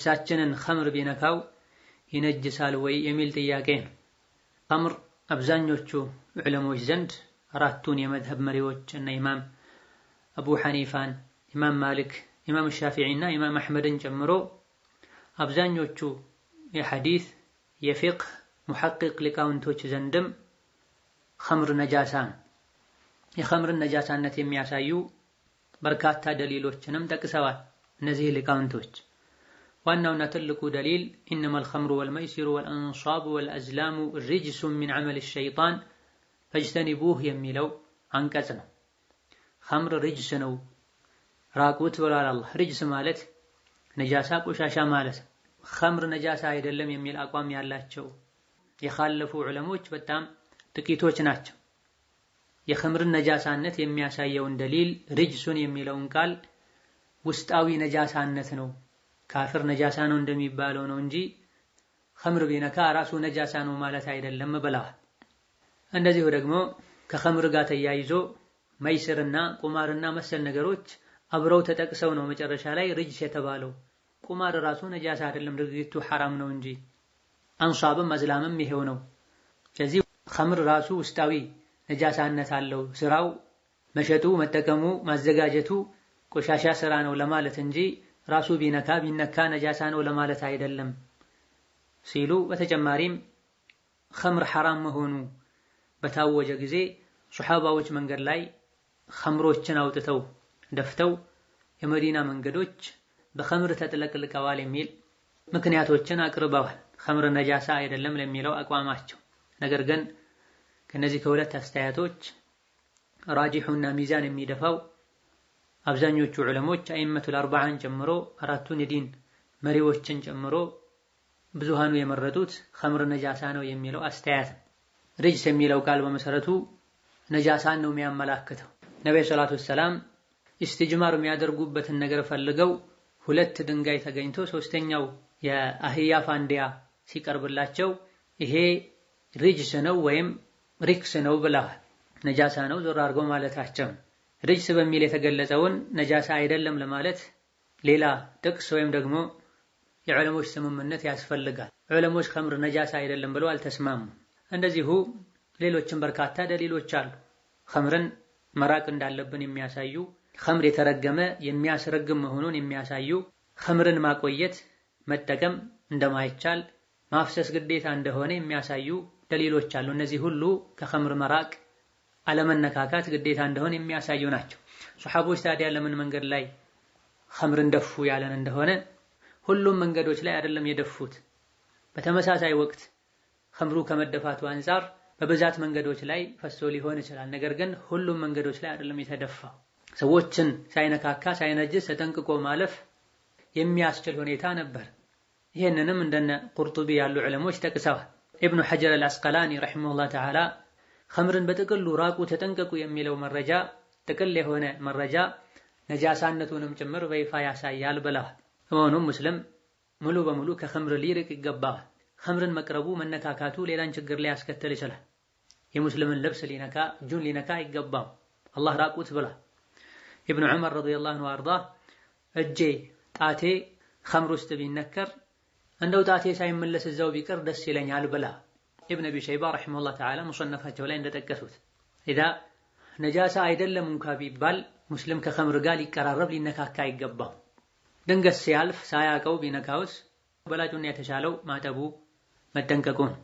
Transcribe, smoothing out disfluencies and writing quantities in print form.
ሳችንን ኸምር ቢነካው ይነጅሳል ወይ የሚል ጥያቄ ነው። ኸምር አብዛኞቹ ዑለሞች ዘንድ አራቱን የመዝሀብ መሪዎች እና ኢማም አቡ ሐኒፋን፣ ኢማም ማሊክ፣ ኢማም ሻፊዒና ኢማም አሕመድን ጨምሮ አብዛኞቹ የሐዲስ የፊቅህ ሙሐቂቅ ሊቃውንቶች ዘንድም ኸምር ነጃሳ ነው። የኸምርን ነጃሳነት የሚያሳዩ በርካታ ደሊሎችንም ጠቅሰዋል እነዚህ ሊቃውንቶች። ዋናውና ትልቁ ደሊል ኢነመል ኸምሩ ወልመይሲሩ ወልአንሷቡ ወልአዝላሙ ሪጅሱን ሚን ዐመል ሸይጣን ፈጅተኒቡህ የሚለው አንቀጽ ነው። ኸምር ሪጅስ ነው ራቁት ብሏል አላህ። ሪጅስ ማለት ነጃሳ ቆሻሻ ማለት ነው። ኸምር ነጃሳ አይደለም የሚል አቋም ያላቸው የኻለፉ ዑለሞች በጣም ጥቂቶች ናቸው። የኸምርን ነጃሳነት የሚያሳየውን ደሊል ሪጅሱን የሚለውን ቃል ውስጣዊ ነጃሳነት ነው፣ ካፍር ነጃሳ ነው እንደሚባለው ነው እንጂ ኸምር ቢነካ ራሱ ነጃሳ ነው ማለት አይደለም ብለዋል። እንደዚሁ ደግሞ ከኸምር ጋር ተያይዞ መይስርና ቁማርና መሰል ነገሮች አብረው ተጠቅሰው ነው መጨረሻ ላይ ሪጅስ የተባለው። ቁማር ራሱ ነጃሳ አይደለም ድርጊቱ ሐራም ነው እንጂ አንሷብም አዝላምም ይሄው ነው። ስለዚህ ኸምር ራሱ ውስጣዊ ነጃሳነት አለው። ስራው መሸጡ፣ መጠቀሙ፣ ማዘጋጀቱ ቆሻሻ ስራ ነው ለማለት እንጂ ራሱ ቢነካ ነጃሳ ነው ለማለት አይደለም ሲሉ በተጨማሪም ኸምር ሐራም መሆኑ በታወጀ ጊዜ ሱሐባዎች መንገድ ላይ ኸምሮችን አውጥተው ደፍተው የመዲና መንገዶች በኸምር ተጥለቅልቀዋል የሚል ምክንያቶችን አቅርበዋል። ኸምር ነጃሳ አይደለም ለሚለው አቋማቸው። ነገር ግን ከነዚህ ከሁለት አስተያየቶች ራጂሑና ሚዛን የሚደፋው አብዛኞቹ ዑለሞች አኢመቱል አርባዓን ጨምሮ አራቱን የዲን መሪዎችን ጨምሮ ብዙሃኑ የመረጡት ኸምር ነጃሳ ነው የሚለው አስተያየት። ሪጅስ የሚለው ቃል በመሰረቱ ነጃሳን ነው የሚያመላክተው። ነብዩ ሰለላሁ ዐለይሂ ወሰለም ኢስቲጅማር የሚያደርጉበትን ነገር ፈልገው ሁለት ድንጋይ ተገኝቶ ሶስተኛው የአህያ ፋንዲያ ሲቀርብላቸው ይሄ ሪጅስ ነው ወይም ሪክስ ነው ብለዋል። ነጃሳ ነው ዞር አድርገው ማለታቸው። ሪጅስ በሚል የተገለጸውን ነጃሳ አይደለም ለማለት ሌላ ጥቅስ ወይም ደግሞ የዑለሞች ስምምነት ያስፈልጋል። ዑለሞች ኸምር ነጃሳ አይደለም ብለው አልተስማሙም። እንደዚሁ ሌሎችም በርካታ ደሊሎች አሉ ኸምርን መራቅ እንዳለብን የሚያሳዩ፣ ኸምር የተረገመ የሚያስረግም መሆኑን የሚያሳዩ፣ ኸምርን ማቆየት መጠቀም እንደማይቻል ማፍሰስ ግዴታ እንደሆነ የሚያሳዩ ደሊሎች አሉ። እነዚህ ሁሉ ከኸምር መራቅ አለመነካካት ግዴታ እንደሆነ የሚያሳዩ ናቸው። ሱሐቦች ታዲያ ለምን መንገድ ላይ ኸምርን ደፉ ያለን እንደሆነ ሁሉም መንገዶች ላይ አይደለም የደፉት። በተመሳሳይ ወቅት ኸምሩ ከመደፋቱ አንፃር በብዛት መንገዶች ላይ ፈሶ ሊሆን ይችላል። ነገር ግን ሁሉም መንገዶች ላይ አይደለም የተደፋው። ሰዎችን ሳይነካካ ሳይነጅስ ተጠንቅቆ ማለፍ የሚያስችል ሁኔታ ነበር። ይህንንም እንደነ ቁርጡቢ ያሉ ዑለሞች ጠቅሰዋል። ኢብኑ ሐጀር አልአስቀላኒ ረሒመሁላህ ተዓላ ኸምርን በጥቅሉ ራቁ ተጠንቀቁ የሚለው መረጃ ጥቅል የሆነ መረጃ ነጃሳነቱንም ጭምር በይፋ ያሳያል ብለዋል። በመሆኑም ሙስሊም ሙሉ በሙሉ ከኸምር ሊርቅ ይገባዋል። ኸምርን መቅረቡ መነካካቱ ሌላን ችግር ላይ ያስከትል ይችላል። የሙስሊምን ልብስ ሊነካ እጁን ሊነካ አይገባም። አላህ ራቁት ብሏል። ኢብኑ ዑመር ረዲየላሁ ዐንሁ አርዳህ እጄ ጣቴ ኸምር ውስጥ ቢነከር እንደው ጣቴ ሳይመለስ እዛው ቢቀር ደስ ይለኛል ብላ ኢብኑ አቢ ሸይባ ረሒመሁላህ ተዓላ ሙሰነፋቸው ላይ እንደጠቀሱት ኢዳ ነጃሳ አይደለም እንኳ ቢባል ሙስሊም ከኸምር ጋር ሊቀራረብ ሊነካካ አይገባም። ድንገት ሲያልፍ ሳያቀው ቢነካውስ በላጩና የተሻለው ማጠቡ መጠንቀቁ ነው።